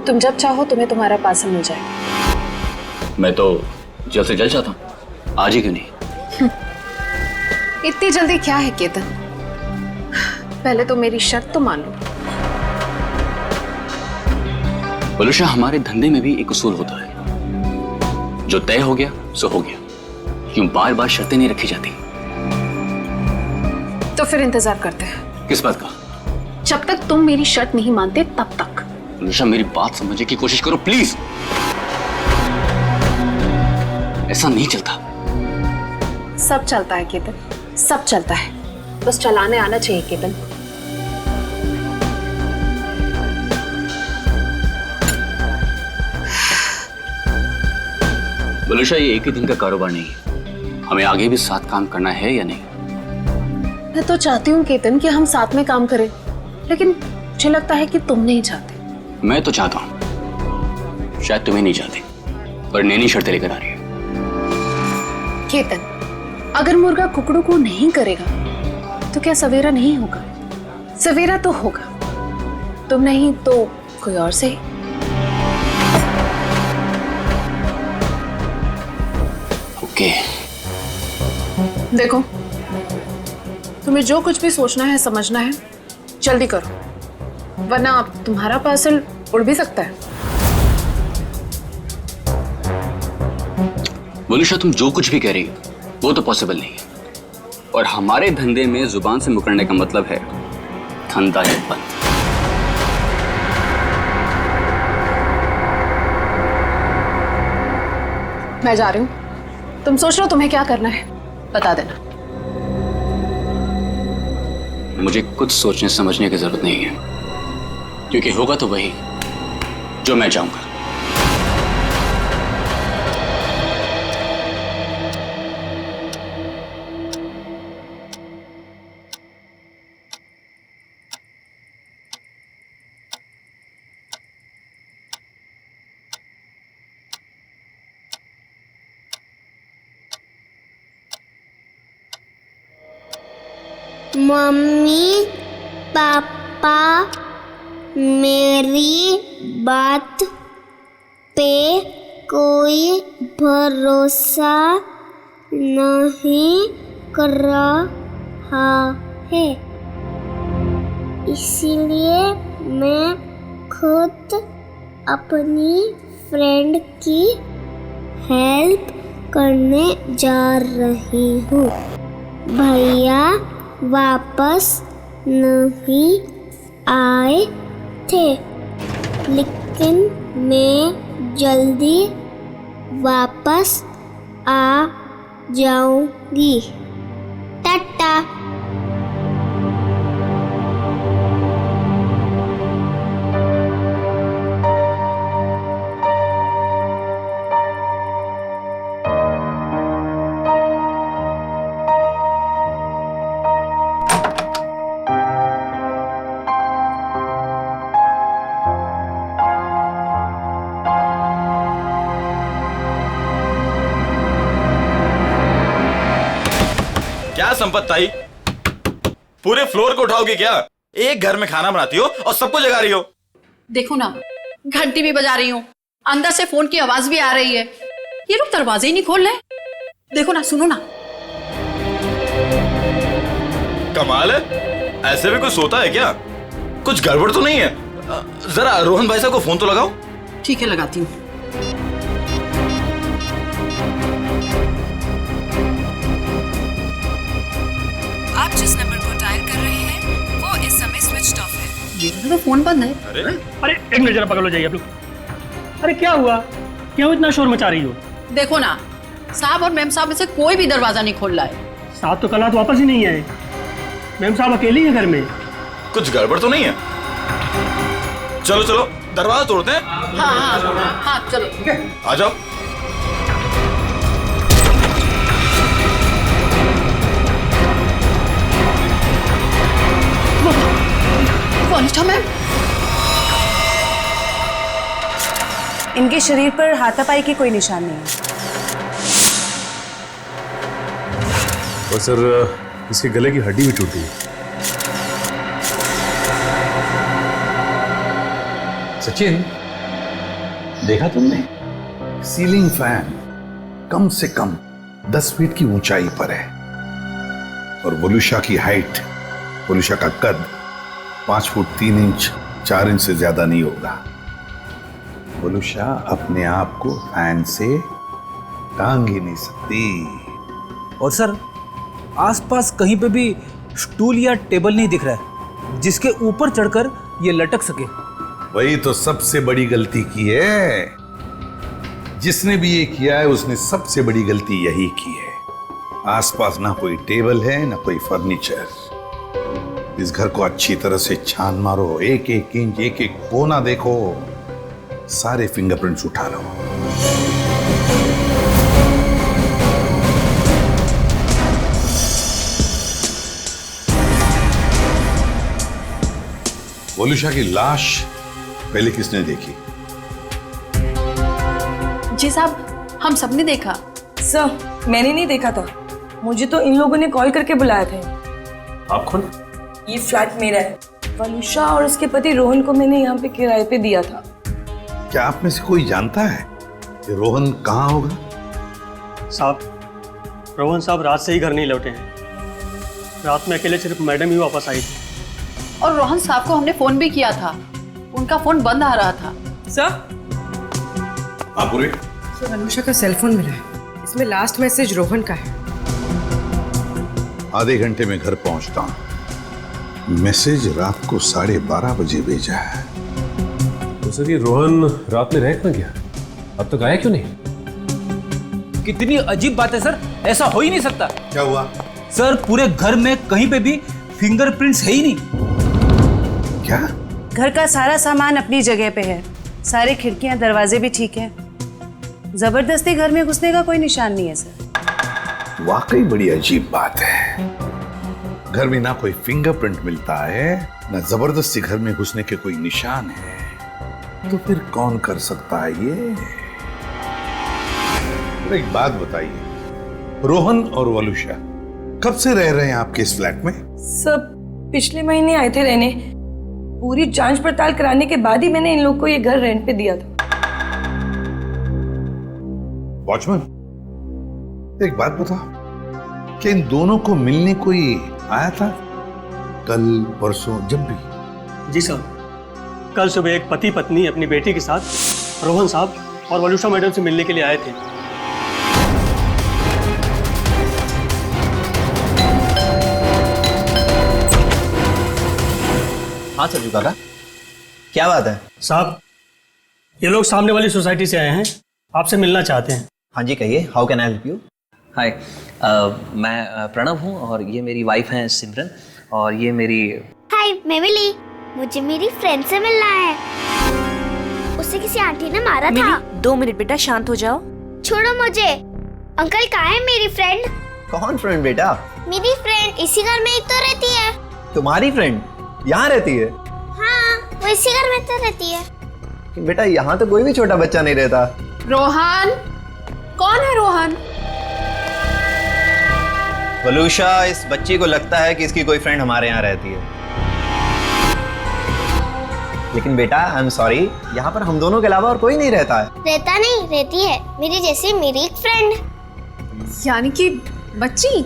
तुम जब चाहो तुम्हें तुम्हारा पार्सल मिल जाएगा। मैं तो जल्द से जल्द चाहता हूँ, आज ही क्यों नहीं? इतनी जल्दी क्या है केतन, पहले तो मेरी शर्त तो मान लो। बलूशा, हमारे धंधे में भी एक उसूल होता है, जो तय हो गया सो हो गया, क्यों बार बार शर्तें नहीं रखी जाती। तो फिर इंतजार करते हैं। किस बात का? जब तक तुम मेरी शर्त नहीं मानते तब तक। बलूशा, मेरी बात समझने की कोशिश करो प्लीज। ऐसा नहीं चलता। सब चलता है केतन, सब चलता है, बस चलाने आना चाहिए केतन। बलूशा, ये एक ही दिन का कारोबार नहीं है, हमें आगे भी साथ काम करना है या नहीं? मैं तो चाहती हूँ केतन कि हम साथ में काम करें, लेकिन मुझे लगता है कि तुम नहीं चाहते। मैं तो चाहता हूं, शायद तुम्हें नहीं चाहते, पर नैनी शर्तें लेकर आ रही है। केतन, अगर मुर्गा कुकड़ू को नहीं करेगा तो क्या सवेरा नहीं होगा? सवेरा तो होगा, तुम नहीं तो कोई और सही। ओके। देखो, तुम्हें जो कुछ भी सोचना है समझना है जल्दी करो, वरना तुम्हारा पार्सल उड़ भी सकता है। बलूशा, तुम जो कुछ भी कह रही हो वो तो पॉसिबल नहीं है, और हमारे धंधे में जुबान से मुकरने का मतलब है धंधा ही बंद। मैं जा रही हूँ, तुम सोच लो तुम्हें क्या करना है, बता देना। मुझे कुछ सोचने समझने की जरूरत नहीं है, क्योंकि होगा तो वही जो मैं चाहूंगा। मम्मी पापा मेरी बात पे कोई भरोसा नहीं कर रहा है, इसीलिए मैं खुद अपनी फ्रेंड की हेल्प करने जा रही हूँ। भैया वापस नहीं आए थे, लेकिन मैं जल्दी वापस आ जाऊंगी। टाटा। क्या संपत ताई, पूरे फ्लोर को उठाओगी क्या? एक घर में खाना बनाती हो और सबको जगा रही हो। देखो ना, घंटी भी बजा रही हूँ, अंदर से फोन की आवाज भी आ रही है, ये लोग दरवाजे ही नहीं खोल रहे। देखो ना, सुनो ना। कमाल है, ऐसे भी कोई सोता है क्या? कुछ गड़बड़ तो नहीं है? जरा रोहन भाई साहब को फोन तो लगाओ। ठीक है, लगाती हूँ। आप जिस नंबर को डायल कर रहे हैं वो इस समय स्विच ऑफ है। ये तो फोन बंद है। अरे एक मिनट, जरा पकड़ लो, जाइए आप लोग। अरे क्या हुआ, क्यों इतना शोर मचा रही हो? देखो ना, साहब और मैम साहब में से कोई भी दरवाजा नहीं खोल रहा है। साहब तो कल रात वापस ही नहीं आए, मैम साहब अकेली है घर में। कुछ गड़बड़ तो नहीं है? चलो चलो दरवाजा तोड़ते हैं। हाँ हाँ हाँ, चलो आ जाओ। वनिष्ठा मैम, इनके शरीर पर हाथापाई की कोई निशान नहीं है। और सर, इसके गले की हड्डी भी टूटी है। सचिन, देखा तुमने? सीलिंग फैन कम से कम 10 फीट की ऊंचाई पर है और वोलुशा की हाइट, वोलुशा का कद 5 फुट 3 इंच 4 इंच से ज्यादा नहीं होगा। वोलुशा अपने आप को फैन से टांग ही नहीं सकती। और सर, आसपास कहीं पे भी स्टूल या टेबल नहीं दिख रहा है जिसके ऊपर चढ़कर ये लटक सके। वही तो सबसे बड़ी गलती की है। जिसने भी ये किया है उसने सबसे बड़ी गलती यही की है। आसपास ना कोई टेबल है ना कोई फर्नीचर। इस घर को अच्छी तरह से छान मारो, एक एक इंच एक एक कोना देखो, सारे फिंगरप्रिंट्स उठा लो। वोलुशा की लाश पहले किसने देखी? जी साहब, हम सबने देखा। सर, मैंने नहीं देखा था, मुझे तो इन लोगों ने कॉल करके बुलाया था। आप कौन? ये फ्लैट मेरा है। वलुषा और उसके पति रोहन को मैंने यहाँ पे किराए पे दिया था। क्या आप में से कोई जानता है कि रोहन कहाँ होगा? साहब, रोहन साहब रात से ही घर नहीं लौटे हैं। रात में अकेले सिर्फ मैडम ही वापस आई थी। और रोहन साहब को हमने फोन भी किया था, उनका फोन बंद आ रहा था। सर, पूरे वलुषा का सेलफोन मिला है, इसमें लास्ट मैसेज रोहन का है। आधे घंटे में घर पहुंचता हूं। मैसेज रात को 12:30 बजे भेजा है। तो सर ये रोहन रात में रह कहाँ गया? अब तक आया क्यों नहीं? कितनी अजीब बात है सर, ऐसा हो ही नहीं सकता। क्या हुआ? सर, पूरे घर में कहीं पे भी फिंगरप्रिंट्स है ही नहीं। क्या? घर का सारा सामान अपनी जगह पे है, सारे खिड़कियां दरवाजे भी ठीक है। जबरदस्ती घर में घुसने का कोई निशान नहीं है सर। वाकई बड़ी अजीब बात है। घर में ना कोई फिंगरप्रिंट मिलता है ना जबरदस्ती घर में घुसने के कोई निशान है, तो फिर कौन कर सकता है ये? तो एक बात बताइए, रोहन और वलुषा कब से रह रहे हैं आपके इस फ्लैट में? सब पिछले महीने आए थे रहने। पूरी जांच पड़ताल कराने के बाद ही मैंने इन लोग को ये घर रेंट पे दिया था। वॉचमैन, एक बात बताओ, क्या इन दोनों को मिलने कोई आया था कल परसों जब भी? जी साहब, कल सुबह एक पति पत्नी अपनी बेटी के साथ रोहन साहब और वलुषा मैडम से मिलने के लिए आए थे। हाँ सरजू काका, क्या बात है? साहब, ये लोग सामने वाली सोसाइटी से आए हैं, आपसे मिलना चाहते हैं। हाँ जी, कहिए, how can I help you? Hi, मैं प्रणव हूँ और ये मेरी वाइफ हैं सिमरन, और ये मेरी। हाय, मैं मिली। मुझे मेरी फ्रेंड से मिलना है। उसे किसी आंटी ने मारा था। 2 मिनट बेटा, शांत हो जाओ। छोड़ो मुझे। अंकल कहाँ है मेरी फ्रेंड? कौन फ्रेंड बेटा? मेरी फ्रेंड इसी घर में ही तो रहती है। तुम्हारी फ्रेंड यहाँ रहती है? हाँ, वो इसी घर में तो रहती है। बेटा, यहाँ तो कोई भी छोटा बच्चा नहीं रहता। रोहन? कौन है रोहन? वलुषा, इस बच्ची को लगता है कि इसकी कोई फ्रेंड हमारे यहाँ रहती है, लेकिन बेटा आई एम सॉरी, यहाँ पर हम दोनों के अलावा और कोई नहीं रहता है। रहता नहीं, रहती है मेरी जैसी मेरी एक फ्रेंड। यानी कि बच्ची?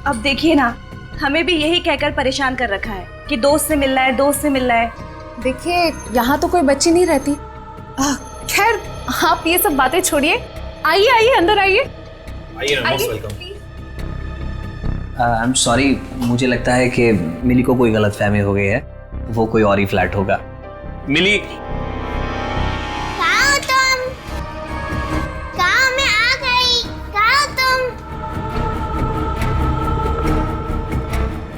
अब देखिए ना, हमें भी यही कहकर परेशान कर रखा है कि दोस्त से मिलना है, दोस्त से मिलना है। देखिए, यहाँ तो कोई बच्ची नहीं रहती। खैर, आप ये सब बातें छोड़िए, आइए आइए अंदर आइए। आई एम सॉरी, मुझे लगता है कि मिली को कोई गलतफहमी हो गई है, वो कोई और ही फ्लैट होगा। मिली, कहाँ हो तुम? कहाँ? मैं आ गई। कहाँ हो तुम?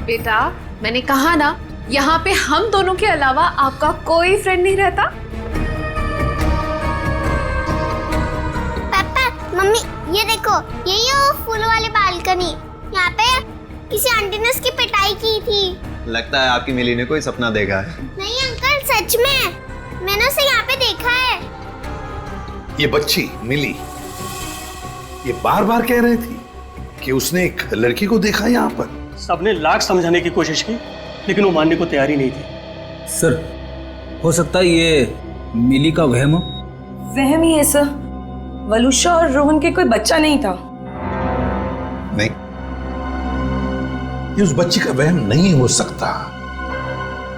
बेटा, मैंने कहा ना, यहाँ पे हम दोनों के अलावा आपका कोई फ्रेंड नहीं रहता। पापा, मम्मी, ये देखो, यही है वो फूलों वाली बालकनी। यहाँ पे किसी आंटी ने उसकी पिटाई की थी। लगता है आपकी मिली ने कोई सपना देखा है। नहीं अंकल, सच में मैंने उसे यहाँ पे देखा है। ये बच्ची मिली, ये बार बार कह रही थी कि उसने एक लड़की को देखा यहाँ पर। सबने लाख समझाने की कोशिश की, लेकिन वो मानने को तैयार ही नहीं थी। सर, हो सकता है ये मिली का वहम हो। वहम ही है सर। वलुषा और रोहन के कोई बच्चा नहीं था। नहीं, ये उस बच्ची का वहम नहीं हो सकता।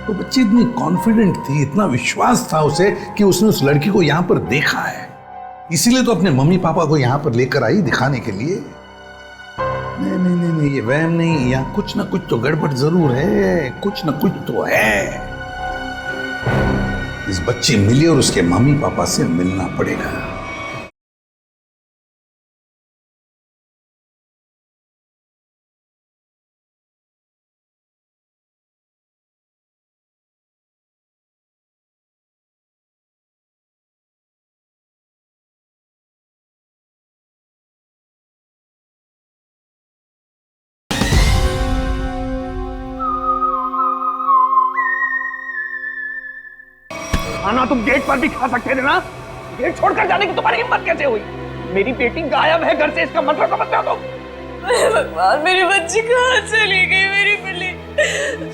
वो बच्ची इतनी कॉन्फिडेंट थी, इतना विश्वास था उसे कि उसने उस लड़की को यहां पर देखा है, इसीलिए तो अपने मम्मी पापा को यहां पर लेकर आई दिखाने के लिए। नहीं नहीं नहीं नहीं, ये वहम नहीं, यहाँ कुछ ना कुछ तो गड़बड़ जरूर है, कुछ ना कुछ तो है। इस बच्ची मिली और उसके मम्मी पापा से मिलना पड़ेगा। खाना तुम गेट पर भी खा सकते थे ना। गेट छोड़कर जाने की तुम्हारी हिम्मत कैसे हुई? मेरी बेटी गायब है घर से, इसका मतलब समझते हो तुम? भगवान, मेरी बच्ची कहाँ चली गई? मेरी बिल्ली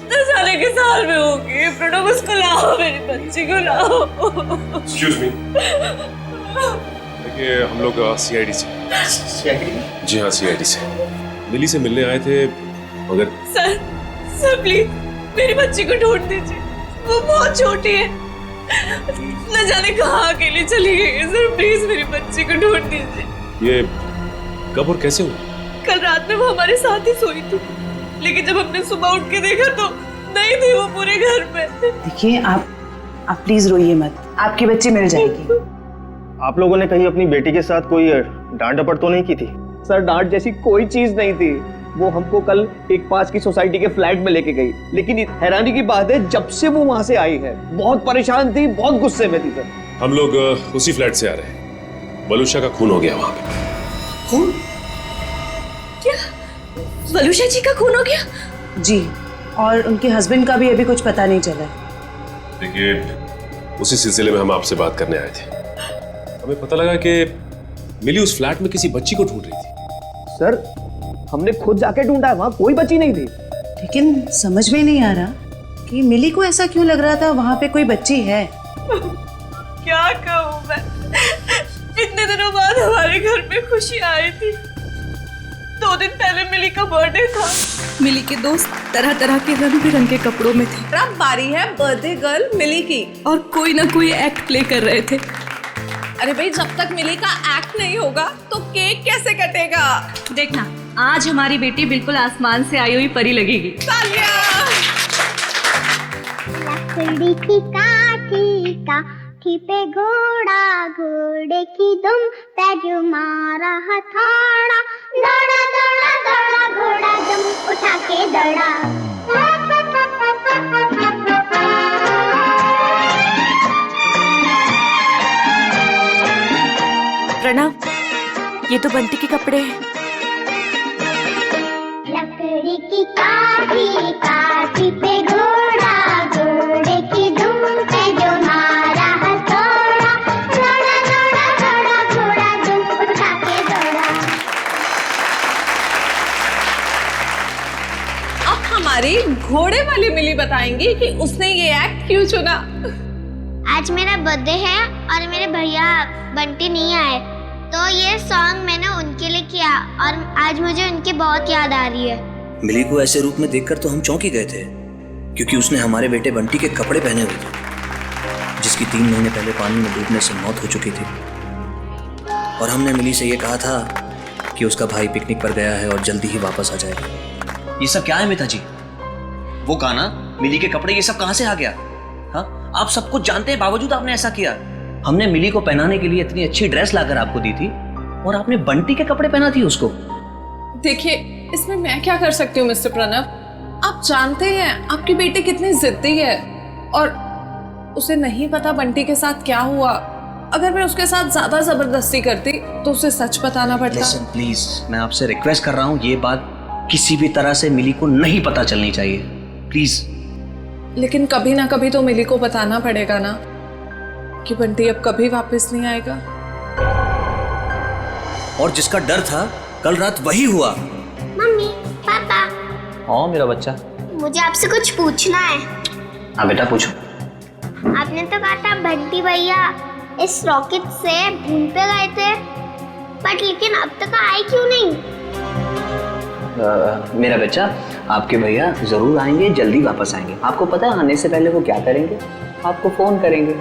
10 साल के साल में होगी। प्रणव, उसको लाओ, मेरी बच्ची को लाओ। एक्सक्यूज मी, देखिए हम लोग सीआईडी से। जी हाँ, सीआईडी से मिली से मिलने आए थे, मगर सर प्लीज मेरी बच्ची को ढूंढ दीजिए, वो बहुत छोटी है, न जाने कहाँ अकेली चली गई है। सर प्लीज मेरी बच्ची को ढूंढ दीजिए। ये कब और कैसे हुआ? कल रात में वो हमारे साथ ही सोई थी, लेकिन जब हमने सुबह उठ के देखा तो नहीं थी वो पूरे घर में। देखिए आप प्लीज रोइए मत, आपकी बच्ची मिल जाएगी। आप लोगों ने कहीं अपनी बेटी के साथ कोई डांट डपट तो नहीं की थी? सर डांट जैसी कोई चीज नहीं थी। वो हमको कल एक पास की सोसाइटी के फ्लैट में लेके गई, लेकिन हैरानी की बात है जब से वो वहां से आई है बहुत परेशान थी, बहुत गुस्से में थी सर। हम लोग उसी फ्लैट से आ रहे हैं। वलुषा का खून हो गया वहां पे। खून? क्या वलुषा जी का खून हो गया? जी, और उनके हस्बैंड का भी अभी कुछ पता नहीं चला। देखिए उसी सिलसिले में हम आपसे बात करने आए थे। हमें पता लगा कि मिली उस फ्लैट में किसी बच्ची को ढूंढ रही थी। सर हमने खुद जाके ढूंढा है, वहां कोई बच्ची नहीं थी। लेकिन समझ में नहीं आ रहा कि मिली को ऐसा क्यों लग रहा था वहां पे कोई बच्ची है। क्या कहूँ मैं, इतने दिनों बाद हमारे घर में खुशी आई थी। 2 दिन पहले मिली का बर्थडे था। मिली के दोस्त तरह तरह के रंग बिरंगे कपड़ों में थे। अब बारी है बर्थडे गर्ल मिली की, और कोई ना कोई एक्ट प्ले कर रहे थे। अरे भाई, जब तक मिली का एक्ट नहीं होगा तो केक कैसे कटेगा? देखना, आज हमारी बेटी बिल्कुल आसमान से आई हुई परी लगेगी। लकड़ी की काठी पे घोड़ा, घोड़े की दुम पे जो मारा हथौड़ा, दौड़ा दौड़ा दौड़ा घोड़ा दुम उठा के दौड़ा। प्रणव, ये तो बंटी के कपड़े हैं। लकड़ी की काठी पे घोड़ा, घोड़े की दुम पे जो मारा हथौड़ा, दौड़ा दौड़ा दौड़ा घोड़ा दुम उठा के दौड़ा। अब हमारी घोड़े वाली मिली बताएंगी कि उसने ये एक्ट क्यों चुना। आज मेरा बर्थडे है और मेरे भैया बंटी नहीं आए, तो ये सॉन्ग मैंने उनके लिए किया और आज मुझे उनकी बहुत याद आ रही है। मिली को ऐसे रूप में देखकर तो हम चौंक ही गए थे, क्योंकि उसने हमारे बेटे बंटी के कपड़े पहने हुए थे, जिसकी 3 महीने पहले पानी में डूबने से मौत हो चुकी थी। और हमने मिली से ये कहा था कि उसका भाई पिकनिक पर गया है और जल्दी ही वापस आ जाएगा। ये सब क्या है मिता जी? वो गाना, मिली के कपड़े, ये सब कहाँ से आ गया? हाँ, आप सब कुछ जानते हैं, बावजूद आपने ऐसा किया। हमने मिली को पहनाने के लिए इतनी अच्छी ड्रेस लाकर आपको दी थी और आपने बंटी के कपड़े पहना थी उसको। देखिए, इसमें मैं क्या कर सकती हूँ मिस्टर प्रणव? आप जानते हैं आपकी बेटी कितनी जिद्दी है, और उसे नहीं पता बंटी के साथ क्या हुआ। अगर मैं उसके साथ ज्यादा जबरदस्ती करती तो उसे सच बताना पड़ता। लिसन प्लीज, मैं आपसे रिक्वेस्ट कर रहा हूँ, ये बात किसी भी तरह से मिली को नहीं पता चलनी चाहिए, प्लीज। लेकिन कभी ना कभी तो मिली को बताना पड़ेगा ना कि बंटी अब कभी वापस नहीं आएगा। और जिसका डर था कल रात वही हुआ। मम्मी, पापा, हाँ मेरा बच्चा, मुझे आपसे कुछ पूछना है। हाँ बेटा पूछो। आपने तो कहा था बंटी भैया इस रॉकेट से मून पे गए थे, बट लेकिन अब तक आए क्यों नहीं? मेरा बच्चा, आपके भैया जरूर आएंगे, जल्दी वापस आएंगे। आपको पता है आने से पहले वो क्या करेंगे? आपको फोन करेंगे।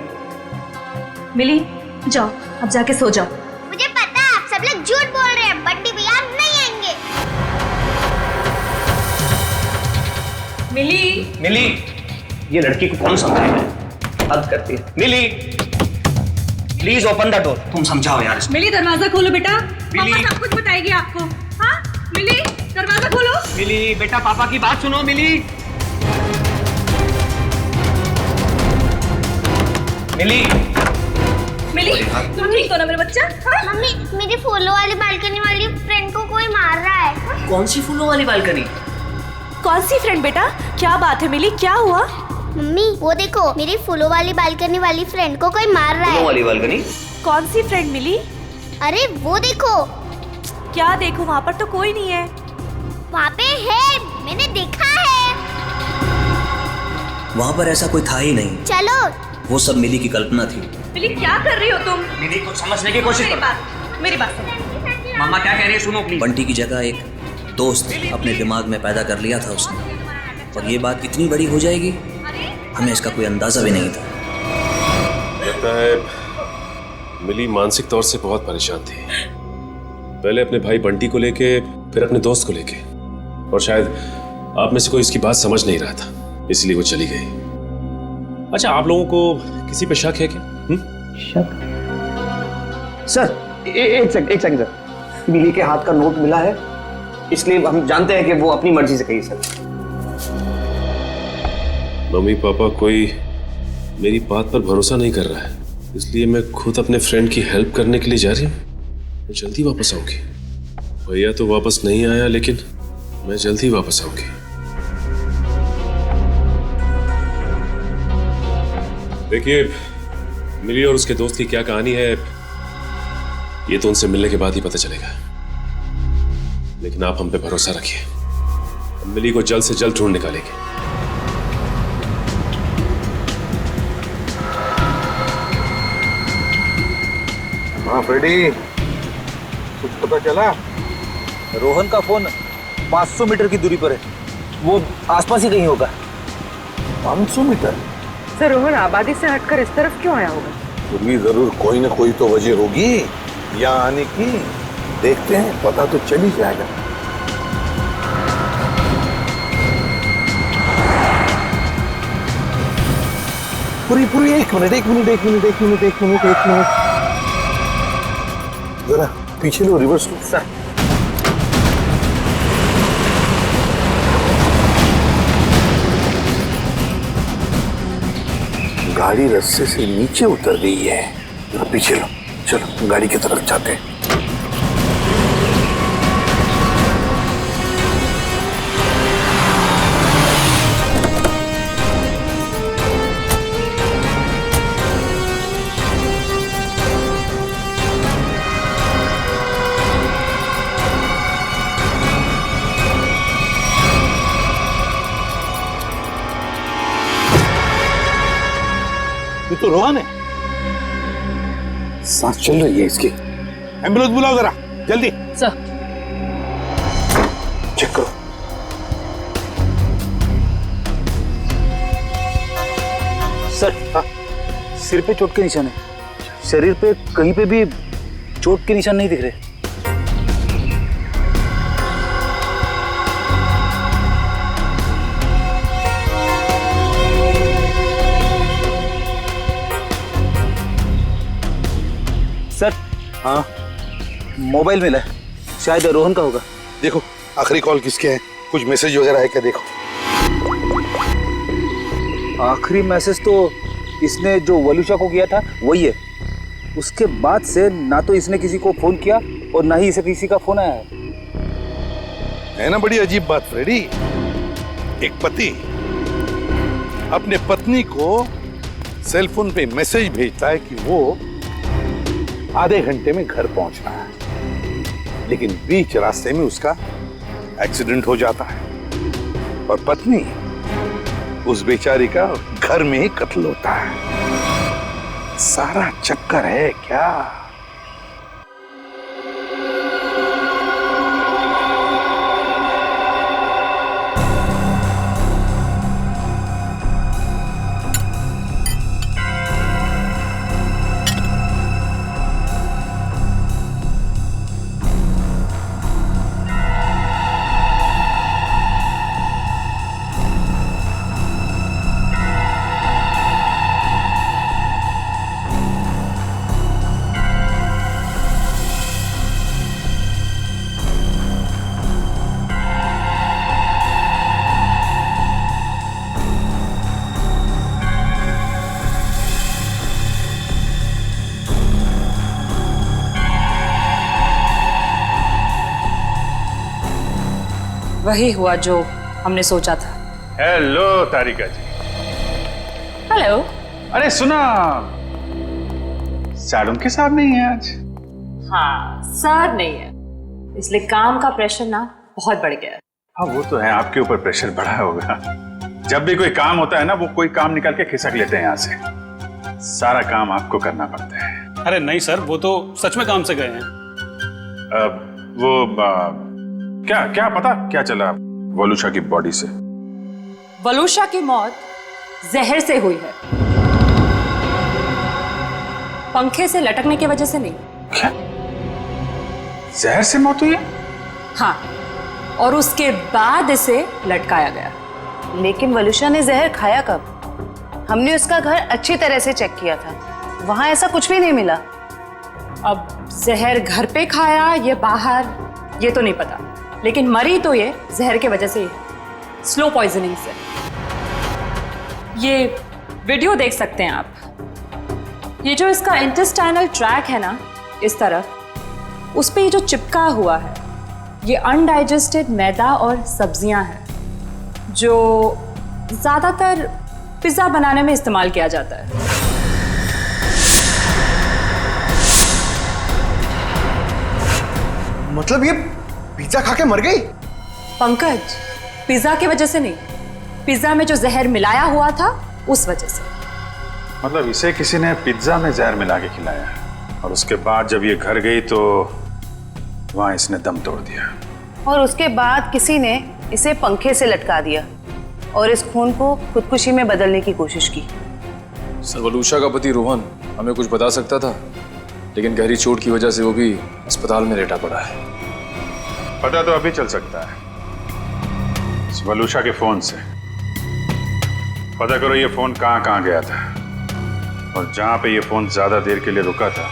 मिली, जाओ अब जाके सो जाओ। मुझे पता है आप सब लोग झूठ बोल रहे हैं, बंटी भैया नहीं आएंगे। मिली, ये लड़की को कौन समझाएगा? हद करती है। मिली, प्लीज ओपन द डोर। तुम समझाओ यार इसको। मिली, दरवाजा खोलो बेटा, पापा सब कुछ बताएगी आपको। हाँ मिली, दरवाजा खोलो। मिली बेटा, पापा की बात सुनो। मिली, तुम ठीक हो ना मेरे बच्चा? हाँ? मम्मी, मेरी फूलों वाली बालकनी वाली फ्रेंड को कोई मार रहा है। कौन सी फूलों वाली बालकनी? कौन सी फ्रेंड बेटा? क्या बात है मिली, क्या हुआ? मम्मी वो देखो, मेरी फूलों वाली बालकनी वाली फ्रेंड को कोई मार रहा है। फूलों वाली बालकनी? कौन सी फ्रेंड मिली? अरे वो देखो। क्या देखो? वहाँ पर तो कोई नहीं है। वहाँ पे है, मैंने देखा है। वहाँ पर ऐसा कोई था ही नहीं। चलो। वो सब मिली की कल्पना थी। मिली, क्या कर रही हो तुम? मिली को समझने की कोशिश करो। मेरी बात सुनो। मम्मा क्या कह रही है सुनो प्लीज। बंटी की जगह एक दोस्त अपने दिमाग में पैदा कर लिया था उसने, और ये बात इतनी बड़ी हो जाएगी हमें इसका कोई अंदाजा भी नहीं था। लगता है मिली मानसिक तौर से बहुत परेशान थी। पहले अपने भाई बंटी को लेके, फिर अपने दोस्त को लेके, और शायद आप में से कोई इसकी बात समझ नहीं रहा था, इसलिए वो चली गई। अच्छा, आप लोगों को किसी पे शक है क्या? शक? सर एक सेकंड सर, मिली के हाथ का नोट मिला है, इसलिए हम जानते हैं कि वो अपनी मर्जी से गई। सर मम्मी पापा कोई मेरी बात पर भरोसा नहीं कर रहा है, इसलिए मैं खुद अपने फ्रेंड की हेल्प करने के लिए जा रही हूँ। मैं जल्दी वापस आऊंगी। भैया तो वापस नहीं आया, लेकिन मैं जल्दी वापस आऊंगी। देखिए, मिली और उसके दोस्त की क्या कहानी है ये तो उनसे मिलने के बाद ही पता चलेगा, लेकिन आप हम पे भरोसा रखिए, हम मिली को जल्द से जल्द ढूंढ निकालेंगे। हाँ फ्रेडी, कुछ पता चला? रोहन का फोन 500 मीटर की दूरी पर है, वो आसपास ही कहीं होगा। 500 मीटर? सर रोहन आबादी से हटकर इस तरफ क्यों आया होगा? फिर भी जरूर कोई ना कोई तो वजह होगी यहाँ आने की। देखते हैं, पता तो चल ही जाएगा। पूरी एक मिनट जरा पीछे लो, रिवर्स लो। सर गाड़ी रास्ते से नीचे उतर गई है, जरा पीछे लो। चलो गाड़ी की तरफ जाते हैं। ये तो रोहन है, सांस चल रही है इसकी। एम्बुलेंस बुलाओ जरा जल्दी। सर चेक करो। सर, हाँ, सिर पे चोट के निशान है, शरीर पे कहीं पे भी चोट के निशान नहीं दिख रहे। सर, हाँ, मोबाइल मिला है, शायद रोहन का होगा। देखो आखिरी कॉल किसके है, कुछ मैसेज वगैरह है क्या? देखो आखिरी मैसेज तो इसने जो वलुषा को किया था वही है। उसके बाद से ना तो इसने किसी को फोन किया और ना ही इसे किसी का फोन आया है ना। बड़ी अजीब बात फ्रेडी, एक पति अपने पत्नी को सेल फोन पे मैसेज भेजता है कि वो आधे घंटे में घर पहुंचना है, लेकिन बीच रास्ते में उसका एक्सीडेंट हो जाता है और पत्नी, उस बेचारी का घर में ही कत्ल होता है। सारा चक्कर है क्या? वही हुआ जो हमने सोचा था। हेलो तारिका जी। हेलो। अरे सुना, सालुंके साहब नहीं है आज। हाँ, सर नहीं है, इसलिए काम का प्रेशर ना बहुत बढ़ गया है। हाँ वो तो है, आपके ऊपर प्रेशर बढ़ा होगा। जब भी कोई काम होता है ना, वो कोई काम निकाल के खिसक लेते हैं यहाँ से। सारा काम आपको करना पड़ता है। अरे नहीं सर, वो तो सच में काम से गए हैं। क्या पता क्या चला वलुषा की बॉडी से? वलुषा की मौत जहर से हुई है, पंखे से लटकने की वजह से नहीं। क्या? जहर से मौत हुई है? हाँ, और उसके बाद इसे लटकाया गया। लेकिन वलुषा ने जहर खाया कब? हमने उसका घर अच्छी तरह से चेक किया था, वहां ऐसा कुछ भी नहीं मिला। अब जहर घर पे खाया या बाहर ये तो नहीं पता, लेकिन मरी तो ये जहर की वजह से ही, स्लो पॉइजनिंग से। ये वीडियो देख सकते हैं आप। ये जो इसका इंटेस्टाइनल ट्रैक है ना, इस तरफ, उस पे ये जो चिपका हुआ है, ये अनडाइजेस्टेड मैदा और सब्जियां हैं, जो ज़्यादातर पिज़्ज़ा बनाने में इस्तेमाल किया जाता है। मतलब ये पिज्जा खा के मर गई? पंकज, पिज्जा की वजह से नहीं, पिज्जा में जो जहर मिलाया हुआ था उस वजह से। मतलब इसे किसी ने पिज्जा में जहर मिला के खिलाया, और उसके बाद जब ये घर गई तो वहां इसने दम तोड़ दिया, और उसके बाद किसी ने इसे पंखे से लटका दिया और इस खून को खुदकुशी में बदलने की कोशिश की। सर, वलुषा का पति रोहन हमें कुछ बता सकता था, लेकिन गहरी चोट की वजह से वो भी अस्पताल में लेटा पड़ा है। पता तो अभी चल सकता है इस वलुषा के फोन से। पता करो ये फोन कहाँ गया था, और जहां पे ये फोन ज्यादा देर के लिए रुका था,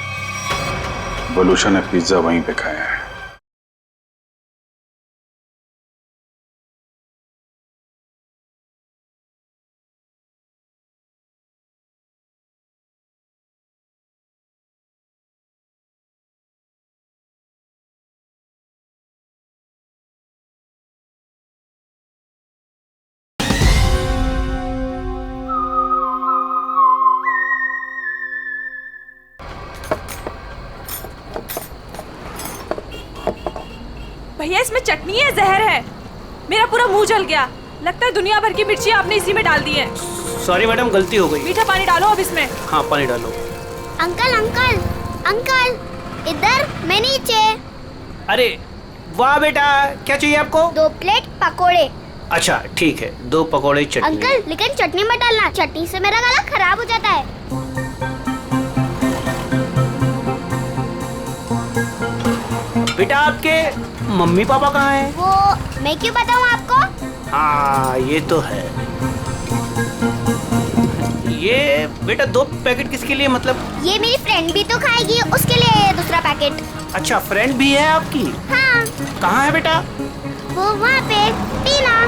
वलुषा ने पिज्जा वहीं पे खाया है। भैया इसमें चटनी है, जहर है। मेरा पूरा मुंह जल गया। लगता है दुनिया भर की मिर्ची आपने इसी में डाल दी है। सॉरी मैडम, गलती हो गई। मीठा पानी डालो अब इसमें। हाँ, पानी डालो। अंकल अंकल अंकल, इधर, मैं नीचे। अरे वाह बेटा, क्या चाहिए आपको? 2 प्लेट पकोड़े। अच्छा ठीक है, 2 पकोड़े चटनी। अंकल लेकिन चटनी मत डालना, चटनी से मेरा गला खराब हो जाता है। बेटा आपके मम्मी पापा कहाँ हैं? वो मैं क्यों बताऊँ आपको? हाँ ये तो है। ये बेटा 2 पैकेट किसके लिए, मतलब? ये मेरी फ्रेंड भी तो खाएगी, उसके लिए दूसरा पैकेट। अच्छा, फ्रेंड भी है आपकी? हाँ। कहाँ है बेटा? वो वहाँ पे, टीना।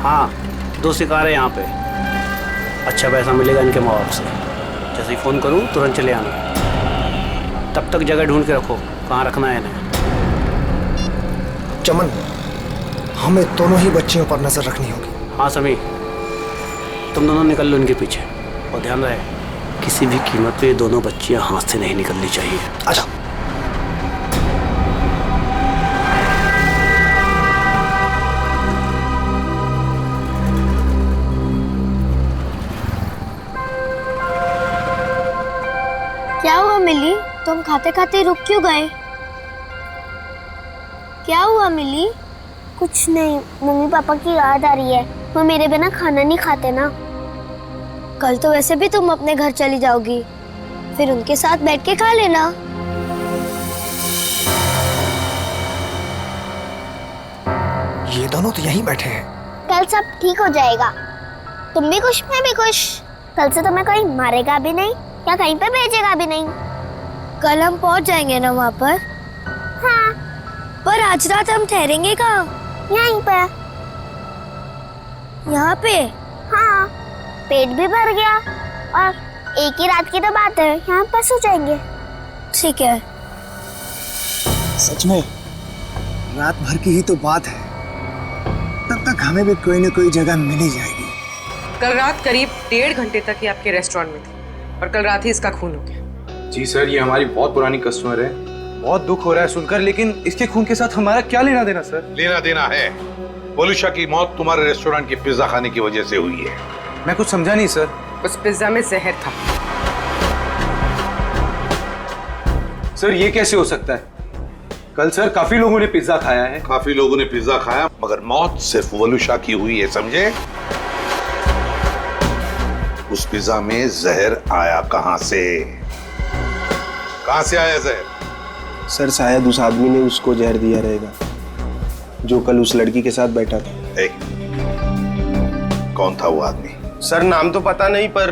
हाँ, 2 शिकार है यहाँ पे। अच्छा पैसा मिलेगा इनके माँ बाप से। जैसे ही फ़ोन करूँ तुरंत चले आना। तब तक जगह ढूंढ के रखो, कहाँ रखना है इन्हें। चमन, हमें दोनों ही बच्चियों पर नजर रखनी होगी। हाँ समी, तुम दोनों निकल लो इनके पीछे, और ध्यान रहे किसी भी कीमत पे ये दोनों बच्चियां हाथ से नहीं निकलनी चाहिए। अच्छा। क्या हुआ मिली? तुम खाते खाते रुक क्यों गए? क्या हुआ मिली? कुछ नहीं, मम्मी पापा की याद आ रही है। वो मेरे बिना खाना नहीं खाते ना। कल तो वैसे भी तुम अपने घर चली जाओगी, फिर उनके साथ बैठ के खा लेना। ये दोनों तो यहीं बैठे हैं। कल सब ठीक हो जाएगा। तुम भी खुश, मैं भी खुश। कल से तुम्हें कोई मारेगा भी नहीं या कहीं पे भेजेगा भी नहीं। कल हम पहुंच जाएंगे ना वहाँ पर? हाँ। पर आज रात हम ठहरेंगे कहाँ? यहीं पे। यहाँ पे? हाँ। पेट भी भर गया और एक ही रात की तो बात है, यहाँ पर सो जाएंगे। ठीक है। सच में रात भर की ही तो बात है, तब तक हमें भी कोई न कोई जगह मिल ही जाएगी। कल रात करीब 1.5 घंटे तक ये आपके रेस्टोरेंट में थी और कल रात ही इसका खून हो गया। जी सर, ये हमारी बहुत पुरानी कस्टमर है। बहुत दुख हो रहा है सुनकर, लेकिन इसके खून के साथ हमारा क्या लेना देना सर? लेना देना है। वलूशा की मौत तुम्हारे रेस्टोरेंट के पिज्जा खाने की वजह से हुई है। मैं कुछ समझा नहीं सर। उस पिज्जा में जहर था। सर ये कैसे हो सकता है? कल सर काफी लोगों ने पिज्जा खाया है। काफी लोगों ने पिज्जा खाया, मगर मौत सिर्फ वलूशा की हुई है, समझे? उस पिज्जा में जहर आया कहां से? कहां से आया जहर? सर शायद उस आदमी ने उसको जहर दिया रहेगा जो कल उस लड़की के साथ बैठा था। कौन था वो आदमी? सर नाम तो पता नहीं, पर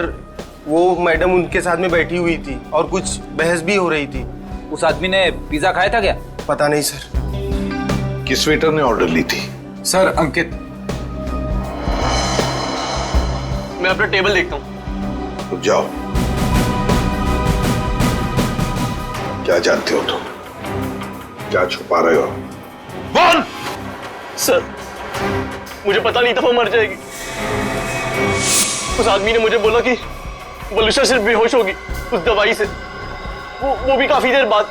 वो मैडम उनके साथ में बैठी हुई थी और कुछ बहस भी हो रही थी। उस आदमी ने पिज्जा खाया था क्या? पता नहीं सर। किस वेटर ने ऑर्डर ली थी? सर अंकित। मैं अपना टेबल देखता हूँ। रुक जाओ। क्या जानते हो तुम? क्या छुपा रहे हो? बोल! सर, मुझे पता नहीं था वो मर जाएगी। उस आदमी ने मुझे बोला कि वलूशा सिर्फ बेहोश होगी उस दवाई से, वो भी काफी देर बाद।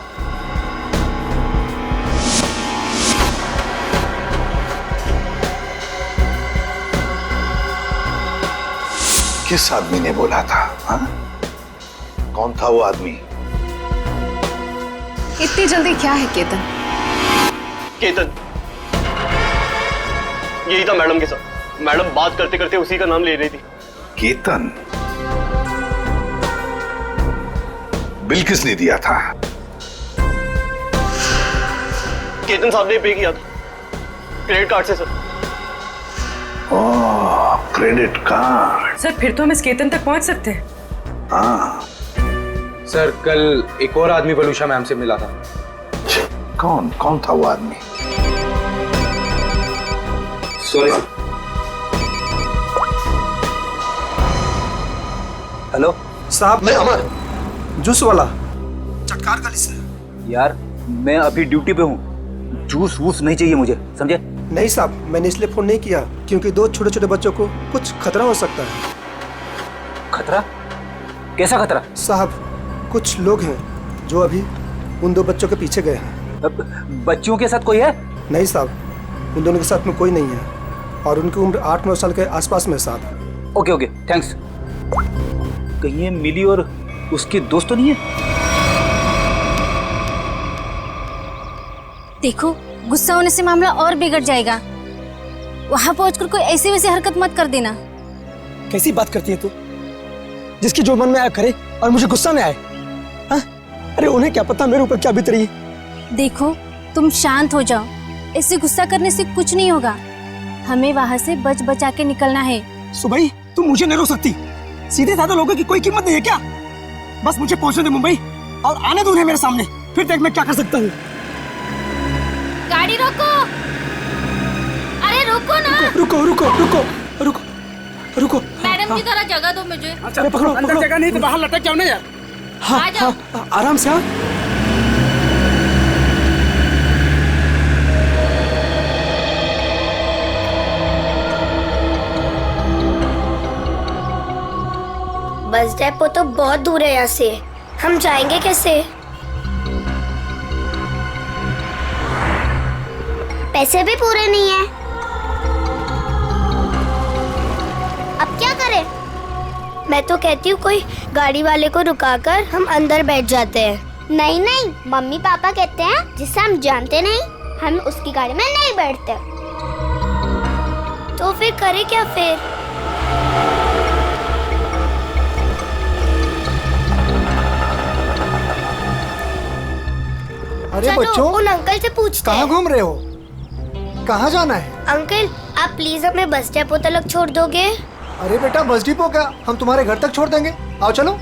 किस आदमी ने बोला था? हाँ? कौन था वो आदमी? इतनी जल्दी क्या है केतन? केतन, यही था मैडम के साथ। मैडम बात करते करते उसी का नाम ले रही थी। केतन? बिल किसने दिया था? केतन साहब ने पे किया था क्रेडिट कार्ड से सर। ओह, क्रेडिट कार्ड। सर फिर तो हम इस केतन तक पहुंच सकते हैं। हाँ। सर कल एक और आदमी वलूशा मैम से मिला था। कौन था वो आदमी? सॉरी। हेलो साहब, मैं अमर, जूस वाला। चटकार गली से। यार मैं अभी ड्यूटी पे हूँ, जूस वूस नहीं चाहिए मुझे, समझे? नहीं साहब, मैंने इसलिए फोन नहीं किया क्योंकि 2 छोटे छोटे बच्चों को कुछ खतरा हो सकता है। खतरा? कैसा खतरा? साहब कुछ लोग हैं जो अभी उन 2 बच्चों के पीछे गए हैं। बच्चियों के साथ कोई है? नहीं साहब, उन दोनों के साथ में कोई नहीं है और उनकी उम्र 8-9 साल के आसपास में साहब। Okay okay thanks. कहीं ये मिली और उसके दोस्त तो नहीं है? देखो, गुस्सा होने से मामला और बिगड़ जाएगा। वहां पहुंचकर कोई ऐसी वैसी हरकत मत कर देना। कैसी बात करती है तू? जिसकी जो मन में आया करे और मुझे गुस्सा में आए? हाँ? अरे उन्हें क्या पता मेरे ऊपर क्या बीत रही है। देखो, तुम शांत हो जाओ। इससे गुस्सा करने से कुछ नहीं होगा। हमें वहां से बच बचा के निकलना है। सुबह तुम मुझे नहीं रोक सकती। सीधे साधे लोगों की कोई कीमत नहीं है क्या? बस मुझे पहुंचने दे मुंबई और आने दो उन्हें मेरे सामने, फिर देख मैं क्या कर सकता हूँ। गाड़ी रोको! अरे रुको ना! रुको रुको रुको रुको रुको। मैडम की तरह जगह दो मुझे। अरे पकड़ो, अंदर जगह नहीं तो बाहर लटक जाओ ना यार। हाँ, हाँ, आराम से। हाँ बस डेपो तो बहुत दूर है यहाँ से, हम जाएंगे कैसे? पैसे भी पूरे नहीं है। अब क्या करें? मैं तो कहती हूँ कोई गाड़ी वाले को रुकाकर हम अंदर बैठ जाते हैं। नहीं नहीं, मम्मी पापा कहते हैं जिसे हम जानते नहीं हम उसकी गाड़ी में नहीं बैठते। तो फिर करें क्या फिर? अरे चलो, बच्चों, उन अंकल से पूछते हैं। कहाँ घूम रहे हो? कहाँ जाना है? अंकल आप प्लीज हमें बस डेपो तक छोड़ दोगे? अरे बेटा, बस डिपो क्या, हम तुम्हारे घर तक छोड़ देंगे, आओ चलो।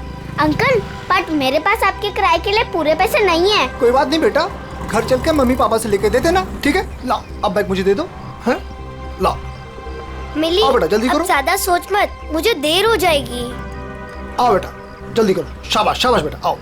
अंकल बट मेरे पास आपके किराए के लिए पूरे पैसे नहीं है। कोई बात नहीं बेटा, घर चल के मम्मी पापा से लेके दे देना, ठीक है? लाओ अब बैग मुझे दे दो। हैं? लाओ। मिली, आओ बेटा, जल्दी अब करो। ज्यादा सोच मत, मुझे देर हो जाएगी। आओ बेटा, जल्दी करो। शाबाश शाबाश बेटा, आओ।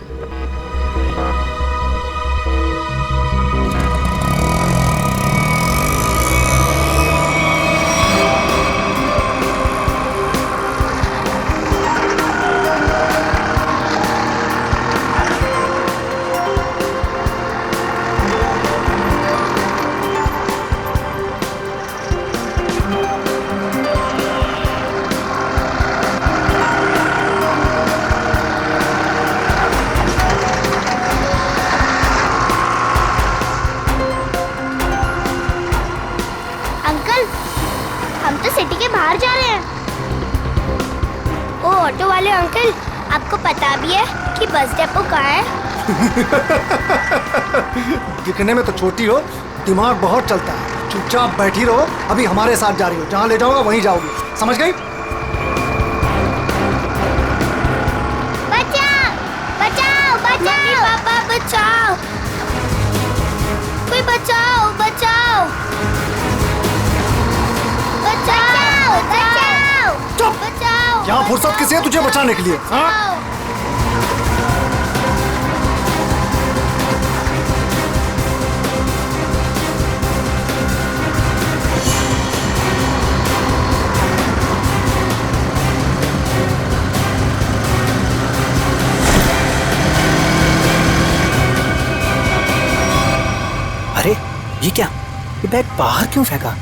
सिटी के बाहर जा रहे हैं। ओ ऑटो वाले अंकल, आपको पता भी है कि बस डेपो कहाँ है? दिखने में तो छोटी हो, दिमाग बहुत चलता है। चुपचाप बैठी रहो, अभी हमारे साथ जा रही हो, जहाँ ले जाऊंगा वहीं जाओगी, समझ गई? बचाओ बचाओ बचाओ, मम्मी पापा बचाओ, कोई बचाओ बचाओ बचाओ बचाओ। चुप! बचाओ। यहाँ फुर्सत किसी है तुझे बचाने के लिए? हाँ? अरे ये क्या, ये बैग बाहर क्यों फेंका?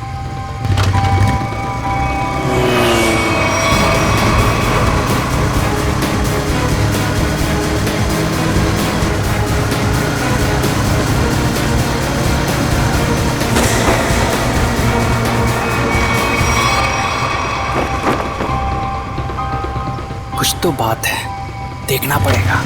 कुछ तो बात है, देखना पड़ेगा।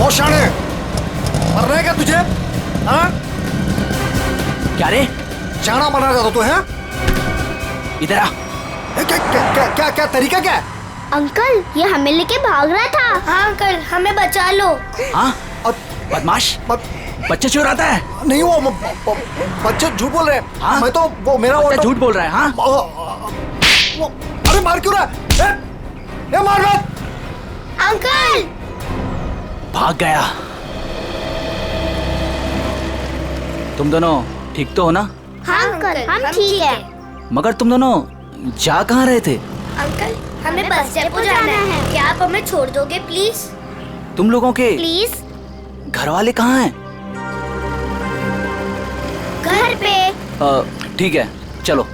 शाने, मरना है क्या तुझे? हाँ? क्या रे? शाना बना रहा था तू, है? इधर आ। क्या तरीका क्या है? अंकल ये हमें लेके भाग रहा था। हाँ अंकल, हमें बचा लो। हाँ? बदमाश, बच्चे चुराता है? नहीं, वो बच्चे झूठ बोल रहे हैं। हाँ? मैं तो वो मेरा बच्चा झूठ बोल रहा है। हाँ? अरे मार क्यों रहा है? ये मार मत। अंकल भाग गया। तुम दोनों ठीक तो हो ना? हाँ अंकल, हम ठीक है। मगर तुम दोनों जा कहाँ रहे थे? अंकल हमें बस डेपो जाना है, क्या आप हमें छोड़ दोगे प्लीज? तुम लोगों के प्लीज। घर वाले कहाँ हैं? घर पे। ठीक है, चलो।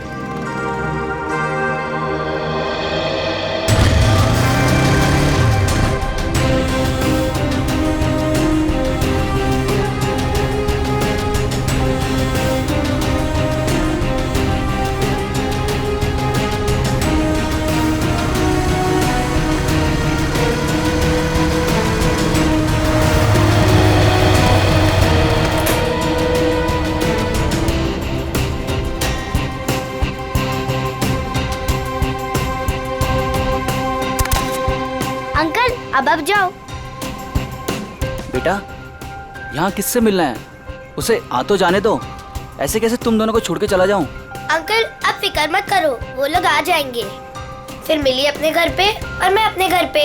अंकल अब जाओ। बेटा यहाँ किससे मिलना है? उसे आ तो जाने दो, ऐसे कैसे तुम दोनों को छोड़ के चला जाऊं? अंकल आप फिक्र मत करो, वो लोग आ जाएंगे। फिर मिली अपने घर पे और मैं अपने घर पे।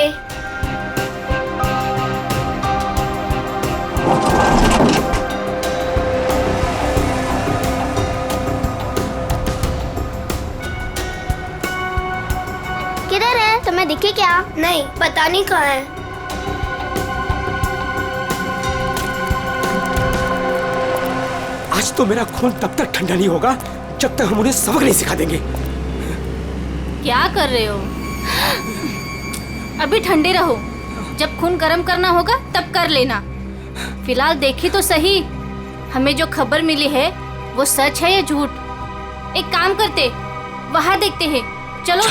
किधर है? तुम्हें दिखे क्या? नहीं पता नहीं कहाँ है। आज तो मेरा खून तब तक ठंडा नहीं होगा जब तक हम उन्हें सबक नहीं सिखा देंगे। क्या कर रहे हो? अभी ठंडे रहो, जब खून गर्म करना होगा तब कर लेना। फिलहाल देखी तो सही, हमें जो खबर मिली है वो सच है या झूठ? एक काम करते, वहाँ देखते हैं। चलो।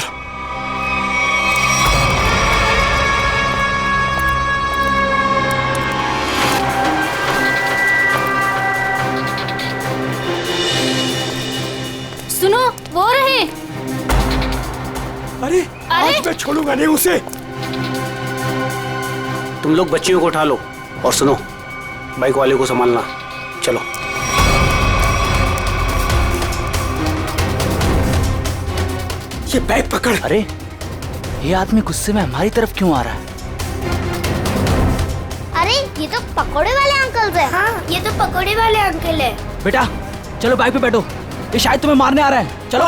सुनो, वो रहे। अरे आज मैं छोड़ूंगा नहीं उसे। तुम लोग बच्चियों को उठा लो और सुनो, बाइक वाले को संभालना। चलो। ये बैग पकड़। अरे ये आदमी गुस्से में हमारी तरफ क्यों आ रहा है? अरे ये तो पकोड़े वाले अंकल है। हाँ ये तो पकोड़े वाले अंकल है। बेटा चलो बाइक पे बैठो, ये शायद तुम्हें मारने आ रहा है। चलो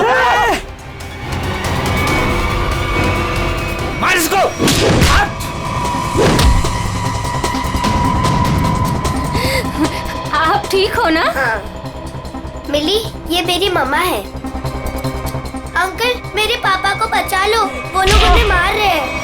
मार इसको। आप ठीक हो ना? हाँ। मिली ये मेरी मम्मा है। अंकल मेरे पापा को बचा लो, वो लोग हमें मार रहे हैं।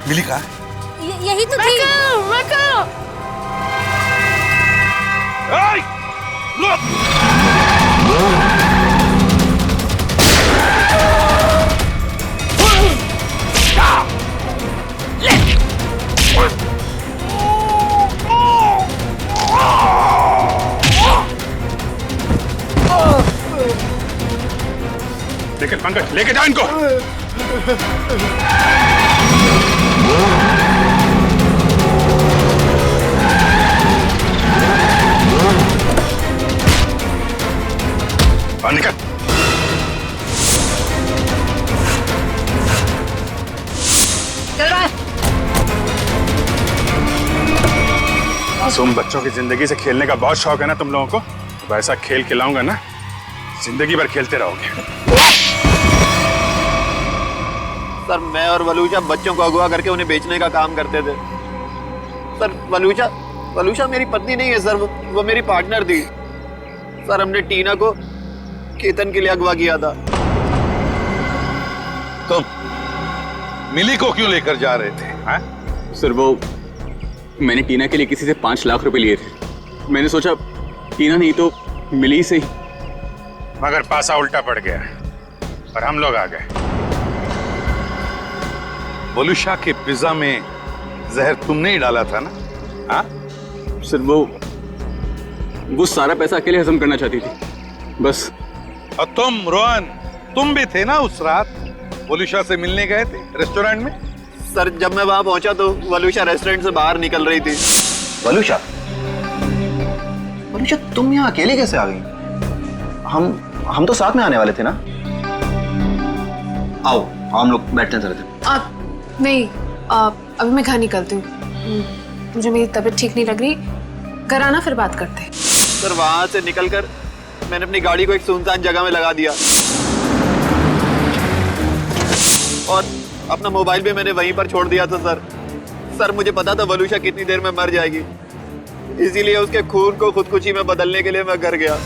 मिली कहाँ? यही तो थी। लेकिन पंकज लेके जा इनको। निकल। चल रहा है। मासूम बच्चों की जिंदगी से खेलने का बहुत शौक है ना तुम लोगों को? तो ऐसा खेल खिलाऊंगा ना, जिंदगी भर खेलते रहोगे। सर मैं और वलूजा बच्चों को अगवा करके उन्हें बेचने का काम करते थे। सर वलूजा मेरी पत्नी नहीं है सर, वो मेरी पार्टनर थी। सर हमने टीना को केतन के लिए अगवा किया था। तुम मिली को क्यों लेकर जा रहे थे? हाँ? सर वो मैंने टीना के लिए किसी से 5 लाख रुपए लिए थे। मैंने सोचा टीना नहीं तो मिली से ही। मगर पासा उल्टा पड़ गया और हम लोग आ गए। वलूशा के पिज्जा में जहर तुमने ही डाला था ना? हाँ? सर वो सारा पैसा अकेले हजम करना चाहती थी। बस और तुम रोहन, तुम भी थे ना उस रात? वलूशा से मिलने गए थे रेस्टोरेंट में? सर जब मैं वहां पहुंचा तो वलूशा रेस्टोरेंट से बाहर निकल रही थी। वलूशा, वलूशा तुम यहाँ अकेले कैसे आ गई? हम तो साथ में आने वाले थे ना? आओ हम लोग बैठते हैं जरा। नहीं, अभी मैं घर निकलती हूँ। मुझे मेरी तबीयत ठीक नहीं लग रही। घर आना, फिर बात करते हैं। सर वहां से निकलकर मैंने अपनी गाड़ी को एक सुनसान जगह में लगा दिया और अपना मोबाइल भी मैंने वहीं पर छोड़ दिया था। सर मुझे पता था वलूशा कितनी देर में मर जाएगी, इसीलिए उसके खून को खुदकुशी में बदलने के लिए मैं घर गया।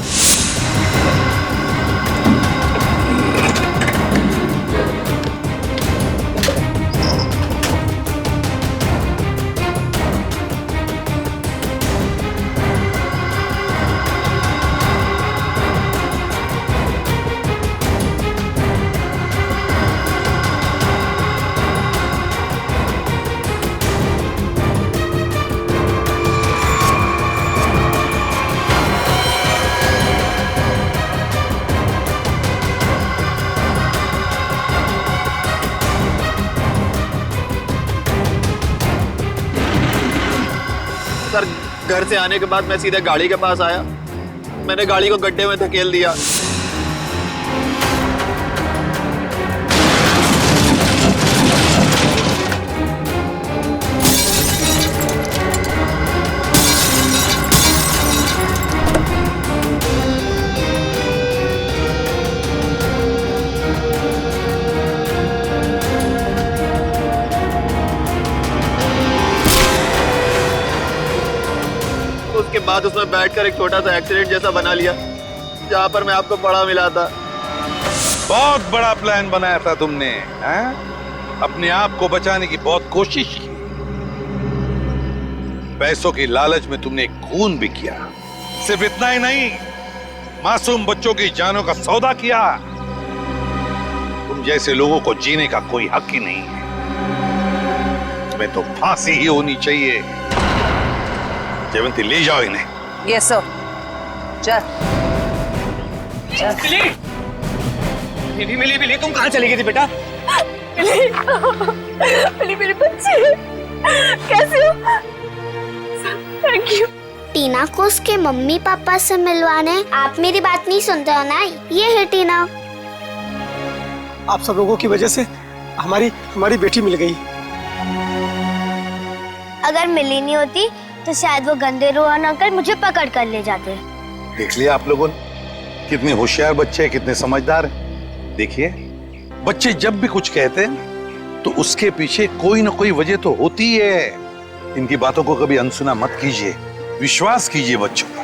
सर घर से आने के बाद मैं सीधे गाड़ी के पास आया। मैंने गाड़ी को गड्ढे में धकेल दिया। उसके बाद उसमें बैठकर एक छोटा सा एक्सीडेंट जैसा बना लिया जहां पर मैं आपको पड़ा मिला था। बहुत बड़ा प्लान बनाया था तुमने, हैं? अपने आप को बचाने की बहुत कोशिश की। पैसों की लालच में तुमने खून भी किया। सिर्फ इतना ही नहीं, मासूम बच्चों की जानों का सौदा किया। तुम जैसे लोगों को जीने का कोई हक ही नहीं है। तुम्हें तो फांसी ही होनी चाहिए। जयवंती ले जाओ इन्हें। Yes sir. चल मिली तुम कहाँ चली गई थी बेटा? मिली मेरे बच्चे कैसे हो? Thank you. टीना को उसके मम्मी पापा से मिलवाने। आप मेरी बात नहीं सुनते हो ना? ये है टीना। आप सब लोगों की वजह से हमारी बेटी मिल गई। अगर मिली नहीं होती तो शायद वो गंदे रोहन अंकल मुझे पकड़ कर ले जाते। देख लिया आप लोगों ने, कितने होशियार बच्चे हैं, कितने समझदार हैं। देखिए, बच्चे जब भी कुछ कहते हैं तो उसके पीछे कोई ना कोई वजह तो होती है। इनकी बातों को कभी अनसुना मत कीजिए, विश्वास कीजिए बच्चों पर।